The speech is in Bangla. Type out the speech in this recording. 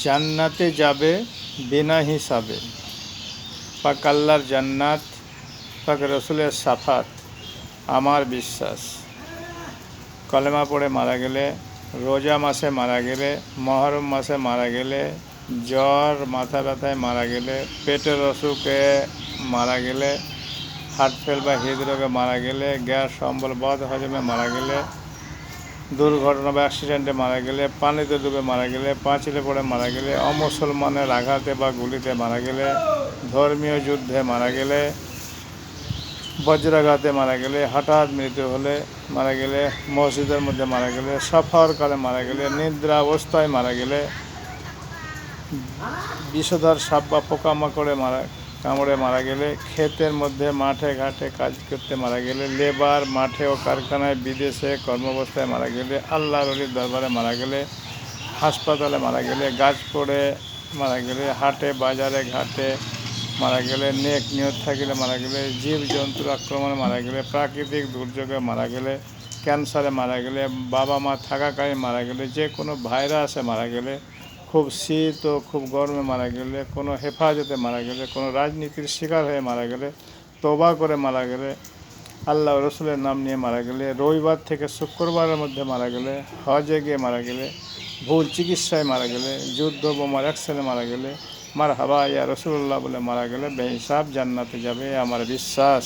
জান্নাতে যাবে বিনা হিসাবে। পাক আল্লাহর জান্নাত, পাক রসুলের সাফাত আমার বিশ্বাস। কলেমা পড়ে মারা গেলে, রোজা মাসে মারা গেলে, মহরম মাসে মারা গেলে, জ্বর মাথা ব্যথায় মারা গেলে, পেটের অসুখে মারা গেলে, হার্ট ফেল বা হৃদরোগে মারা গেলে, গ্যাস অম্বল বদ হজমে মারা গেলে, দুর্ঘটনা বা অ্যাক্সিডেন্টে মারা গেলে, পানিতে ডুবে মারা গেলে, পাঁচিলে পড়ে মারা গেলে, অমুসলমানের আঘাতে বা গুলিতে মারা গেলে, ধর্মীয় যুদ্ধে মারা গেলে, বজ্রাঘাতে মারা গেলে, হঠাৎ মৃত্যু হলে মারা গেলে, মসজিদের মধ্যে মারা গেলে, সফরকালে মারা গেলে, নিদ্রা অবস্থায় মারা গেলে, বিষধর সাপ বা পোকামাকড়ে কামড়ে মারা গেলে, ক্ষেতের মধ্যে মাঠে ঘাটে কাজ করতে মারা গেলে, লেবার মাঠে ও কারখানায় বিদেশে কর্মাবস্থায় মারা গেলে, আল্লাহর ওলির দরবারে মারা গেলে, হাসপাতালে মারা গেলে, গাছ পড়ে মারা গেলে, হাটে বাজারে ঘাটে মারা গেলে, নেক নিয়ত থাকিলে মারা গেলে, জীবজন্তুর আক্রমণে মারা গেলে, প্রাকৃতিক দুর্যোগে মারা গেলে, ক্যান্সারে মারা গেলে, বাবা মা থাকাকালীন মারা গেলে, যে কোনো ভাইরাসে মারা গেলে, খুব শীত ও খুব গরমে মারা গেলে, কোনো হেফাজতে মারা গেলে, কোনো রাজনীতির শিকার হয়ে মারা গেলে, তওবা করে মারা গেলে, আল্লাহ রসুলের নাম নিয়ে মারা গেলে, রবিবার থেকে শুক্রবারের মধ্যে মারা গেলে, হজে গিয়ে মারা গেলে, ভুল চিকিৎসায় মারা গেলে, যুদ্ধ বোমার অ্যাক্সিডেন্টে মারা গেলে, মারহাবা ইয়া রসুল্লাহ বলে মারা গেলে বেহিসাব জান্নাতে যাবে আমার বিশ্বাস।